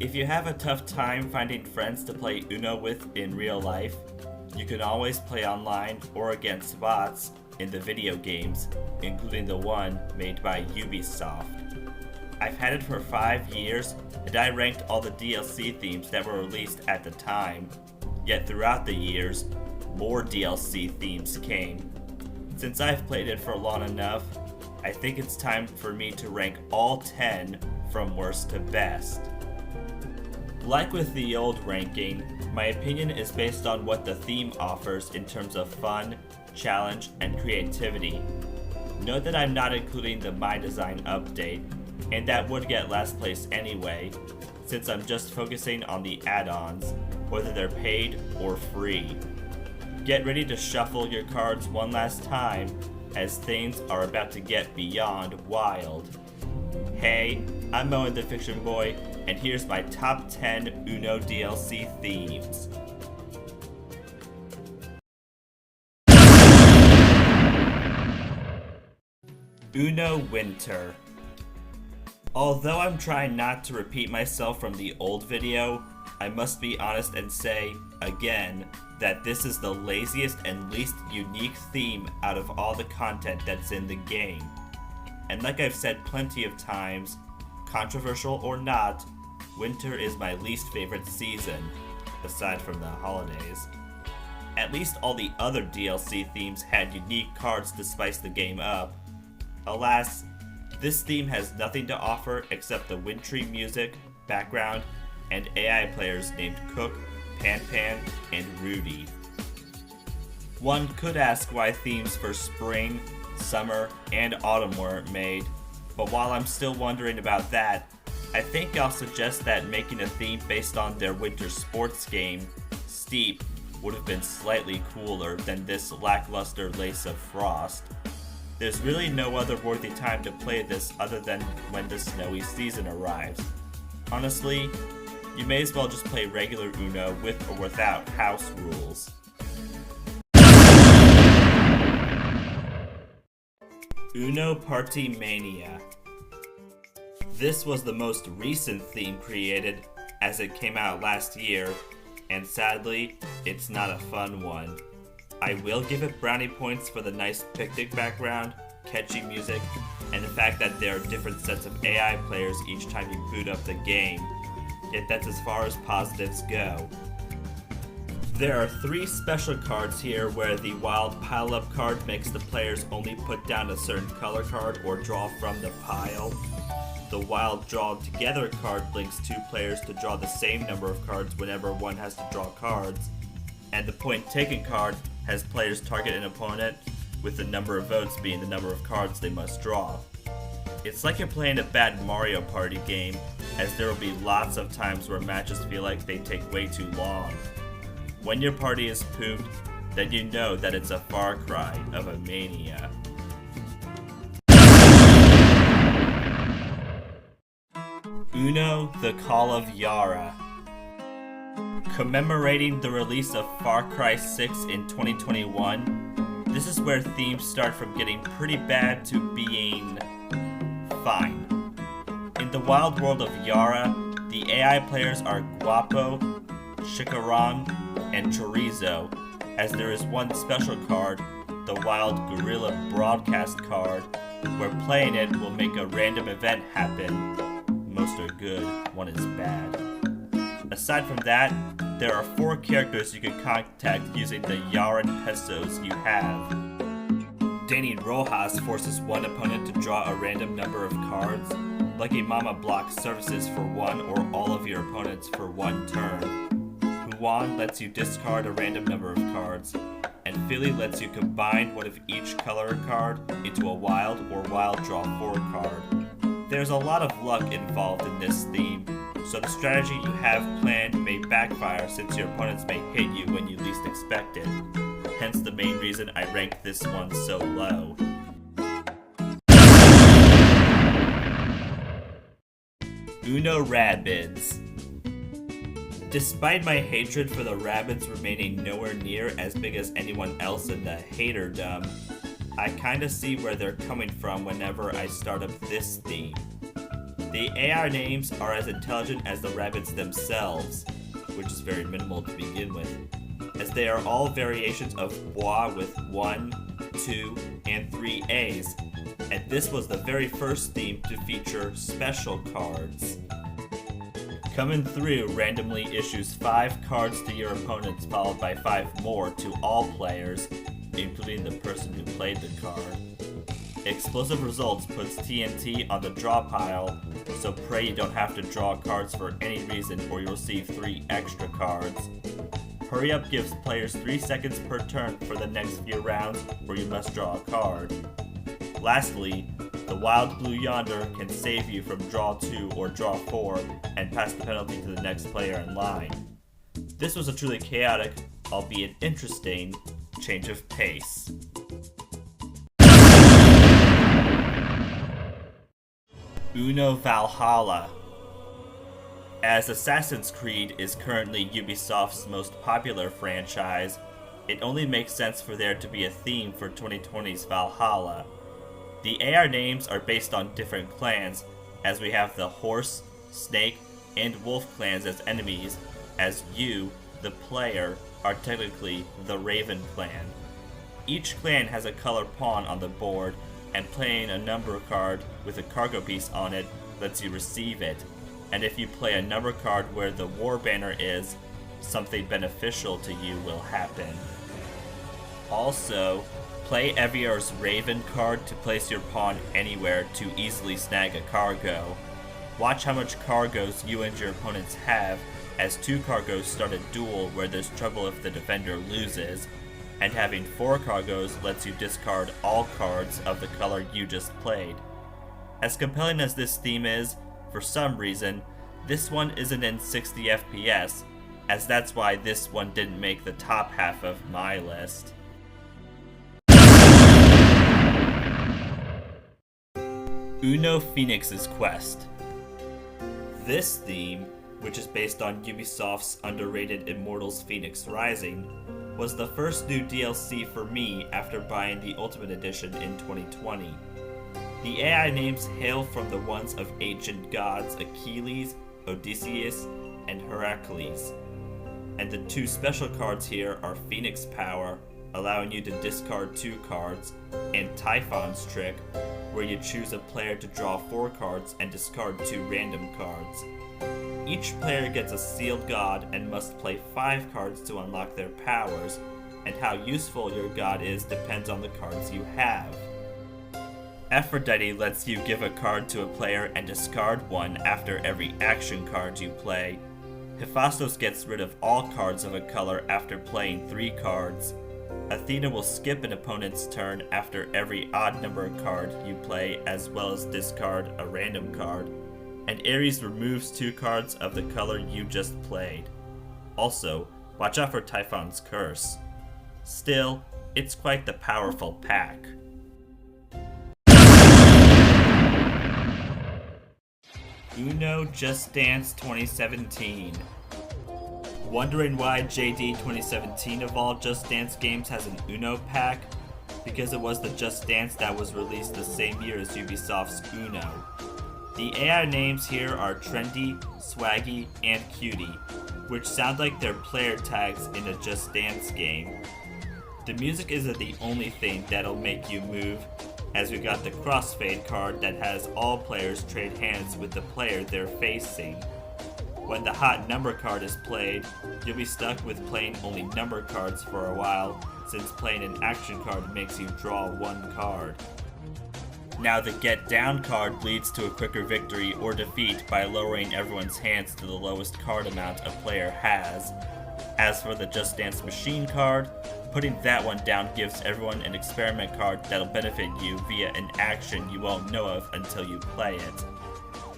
If you have a tough time finding friends to play Uno with in real life, you can always play online or against bots in the video games, including the one made by Ubisoft. I've had it for 5 years, and I ranked all the DLC themes that were released at the time. Yet throughout the years, more DLC themes came. Since I've played it for long enough, I think it's time for me to rank all 10 from worst to best. Like with the old ranking, my opinion is based on what the theme offers in terms of fun, challenge, and creativity. Note that I'm not including the My Design update, and that would get last place anyway, since I'm just focusing on the add-ons, whether they're paid or free. Get ready to shuffle your cards one last time, as things are about to get beyond wild. Hey, I'm Owen the Fictionboy, and here's my top 10 Uno DLC themes. Uno Winter. Although I'm trying not to repeat myself from the old video, I must be honest and say, again, that this is the laziest and least unique theme out of all the content that's in the game. And like I've said plenty of times, controversial or not, winter is my least favorite season, aside from the holidays. At least all the other DLC themes had unique cards to spice the game up. Alas, this theme has nothing to offer except the wintry music, background, and AI players named Cook, Pan Pan, and Rudy. One could ask why themes for spring, summer, and autumn weren't made, but while I'm still wondering about that, I think I'll suggest that making a theme based on their winter sports game, Steep, would have been slightly cooler than this lackluster lace of frost. There's really no other worthy time to play this other than when the snowy season arrives. Honestly, you may as well just play regular Uno with or without house rules. Uno Party Mania. This was the most recent theme created, as it came out last year, and sadly, it's not a fun one. I will give it brownie points for the nice picnic background, catchy music, and the fact that there are different sets of AI players each time you boot up the game, yet that's as far as positives go. There are 3 special cards here where the Wild Pile-Up card makes the players only put down a certain color card or draw from the pile. The Wild Draw Together card links 2 players to draw the same number of cards whenever one has to draw cards. And the Point Taken card has players target an opponent, with the number of votes being the number of cards they must draw. It's like you're playing a bad Mario Party game, as there will be lots of times where matches feel like they take way too long. When your party is pooped, then you know that it's a far cry of a mania. Uno The Call of Yara. Commemorating the release of Far Cry 6 in 2021, this is where themes start from getting pretty bad to being fine. In the wild world of Yara, the AI players are Guapo, Chicarron, and Chorizo, as there is one special card, the Wild Gorilla Broadcast card, where playing it will make a random event happen. Most are good, one is bad. Aside from that, there are 4 characters you can contact using the Yaran pesos you have. Danny Rojas forces one opponent to draw a random number of cards. Lucky Mama blocks services for one or all of your opponents for 1 turn. Huan lets you discard a random number of cards, and Philly lets you combine one of each color card into a wild or wild draw 4 card. There's a lot of luck involved in this theme, so the strategy you have planned may backfire since your opponents may hit you when you least expect it. Hence the main reason I ranked this one so low. Uno Rabbids. Despite my hatred for the Rabbids remaining nowhere near as big as anyone else in the haterdom, I kinda see where they're coming from whenever I start up this theme. The AI names are as intelligent as the rabbits themselves, which is very minimal to begin with, as they are all variations of bois with 1, 2, and 3 A's, and this was the very first theme to feature special cards. Coming Through randomly issues 5 cards to your opponents, followed by 5 more to all players, including the person who played the card. Explosive Results puts TNT on the draw pile, so pray you don't have to draw cards for any reason or you'll receive 3 extra cards. Hurry Up gives players 3 seconds per turn for the next few rounds where you must draw a card. Lastly, the Wild Blue Yonder can save you from draw 2 or draw 4 and pass the penalty to the next player in line. This was a truly chaotic, albeit interesting, change of pace. Uno Valhalla. As Assassin's Creed is currently Ubisoft's most popular franchise, it only makes sense for there to be a theme for 2020's Valhalla. The AR names are based on different clans, as we have the Horse, Snake, and Wolf clans as enemies, as you, the player, are technically the Raven clan. Each clan has a color pawn on the board, and playing a number card with a cargo piece on it lets you receive it, and if you play a number card where the war banner is, something beneficial to you will happen. Also, play Eviar's Raven card to place your pawn anywhere to easily snag a cargo. Watch how much cargoes you and your opponents have, as 2 cargoes start a duel where there's trouble if the defender loses, and having 4 cargoes lets you discard all cards of the color you just played. As compelling as this theme is, for some reason, this one isn't in 60 FPS, as that's why this one didn't make the top half of my list. Uno Phoenix's Quest. This theme, which is based on Ubisoft's underrated Immortals Phoenix Rising, was the first new DLC for me after buying the Ultimate Edition in 2020. The AI names hail from the ones of ancient gods Achilles, Odysseus, and Heracles. And the 2 special cards here are Phoenix Power, allowing you to discard 2 cards, and Typhon's Trick, where you choose a player to draw 4 cards and discard 2 random cards. Each player gets a sealed god and must play 5 cards to unlock their powers, and how useful your god is depends on the cards you have. Aphrodite lets you give a card to a player and discard one after every action card you play. Hephaestus gets rid of all cards of a color after playing 3 cards. Athena will skip an opponent's turn after every odd number card you play, as well as discard a random card. And Ares removes 2 cards of the color you just played. Also, watch out for Typhon's Curse. Still, it's quite the powerful pack. Uno Just Dance 2017. Wondering why JD 2017 of all Just Dance games has an Uno pack? Because it was the Just Dance that was released the same year as Ubisoft's Uno. The AI names here are Trendy, Swaggy, and Cutie, which sound like they're player tags in a Just Dance game. The music isn't the only thing that'll make you move, as we got the Crossfade card that has all players trade hands with the player they're facing. When the hot number card is played, you'll be stuck with playing only number cards for a while, since playing an action card makes you draw 1 card. Now the Get Down card leads to a quicker victory or defeat by lowering everyone's hands to the lowest card amount a player has. As for the Just Dance Machine card, putting that one down gives everyone an experiment card that'll benefit you via an action you won't know of until you play it.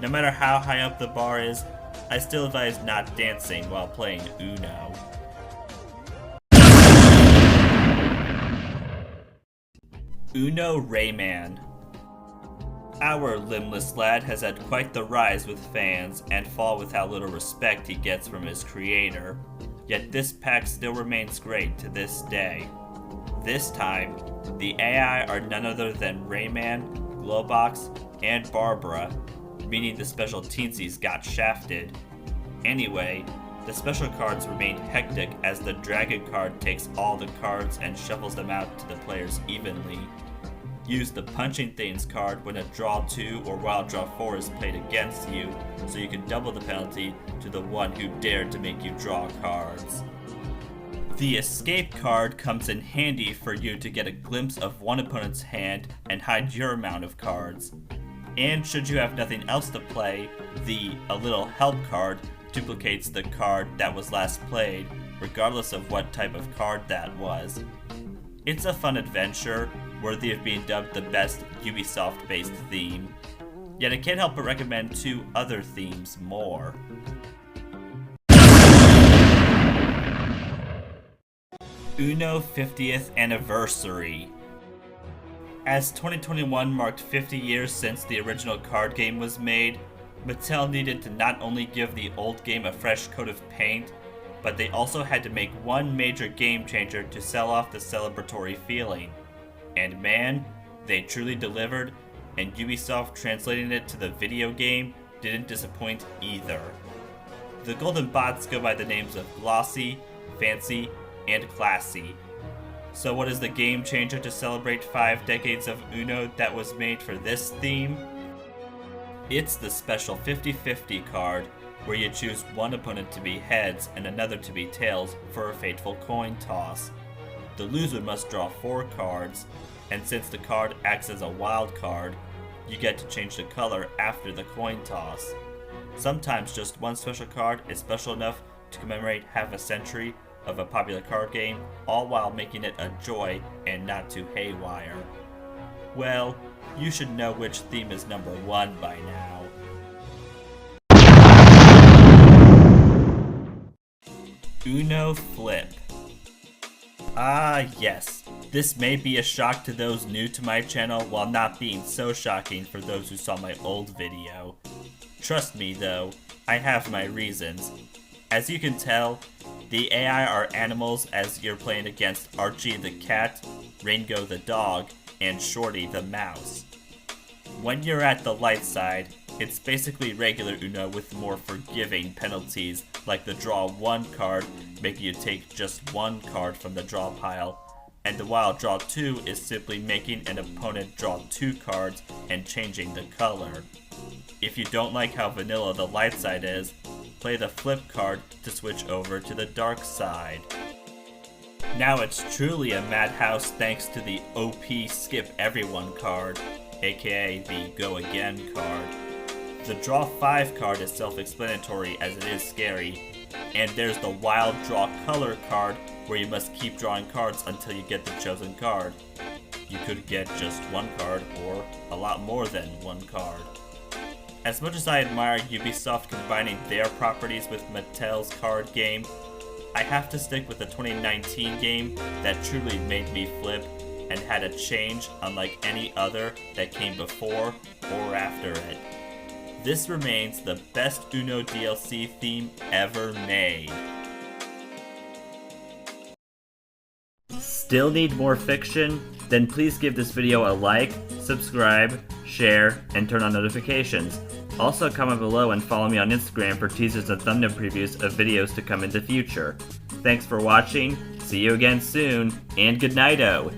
No matter how high up the bar is, I still advise not dancing while playing Uno. Uno Rayman. Our limbless lad has had quite the rise with fans and fall with how little respect he gets from his creator. Yet this pack still remains great to this day. This time, the AI are none other than Rayman, Glowbox, and Barbara. meaning the special teensies got shafted. Anyway, the special cards remained hectic as the dragon card takes all the cards and shuffles them out to the players evenly. Use the punching things card when a draw 2 or wild draw 4 is played against you, so you can double the penalty to the one who dared to make you draw cards. The escape card comes in handy for you to get a glimpse of one opponent's hand and hide your amount of cards. And should you have nothing else to play, the A Little Help card duplicates the card that was last played, regardless of what type of card that was. It's a fun adventure, worthy of being dubbed the best Ubisoft-based theme. Yet I can't help but recommend 2 other themes more. Uno 50th Anniversary. As 2021 marked 50 years since the original card game was made, Mattel needed to not only give the old game a fresh coat of paint, but they also had to make one major game changer to sell off the celebratory feeling. And man, they truly delivered, and Ubisoft translating it to the video game didn't disappoint either. The golden bots go by the names of Glossy, Fancy, and Classy. So what is the game changer to celebrate 5 decades of Uno that was made for this theme? It's the special 50-50 card, where you choose one opponent to be heads and another to be tails for a fateful coin toss. The loser must draw 4 cards, and since the card acts as a wild card, you get to change the color after the coin toss. Sometimes just one special card is special enough to commemorate half a century of a popular card game, all while making it a joy and not too haywire. Well, you should know which theme is number 1 by now. Uno Flip. Ah yes, this may be a shock to those new to my channel while not being so shocking for those who saw my old video. Trust me though, I have my reasons. As you can tell, the AI are animals as you're playing against Archie the cat, Ringo the dog, and Shorty the mouse. When you're at the light side, it's basically regular Uno with more forgiving penalties, like the draw 1 card making you take just 1 card from the draw pile, and the wild draw 2 is simply making an opponent draw 2 cards and changing the color. If you don't like how vanilla the light side is, play the flip card to switch over to the dark side. Now it's truly a madhouse thanks to the OP Skip Everyone card, aka the Go Again card. The Draw 5 card is self-explanatory as it is scary, and there's the Wild Draw Color card where you must keep drawing cards until you get the chosen card. You could get just 1 card or a lot more than 1 card. As much as I admire Ubisoft combining their properties with Mattel's card game, I have to stick with the 2019 game that truly made me flip and had a change unlike any other that came before or after it. This remains the best Uno DLC theme ever made. Still need more fiction? Then please give this video a like, subscribe, share, and turn on notifications. Also comment below and follow me on Instagram for teasers and thumbnail previews of videos to come in the future. Thanks for watching, see you again soon, and good night-o!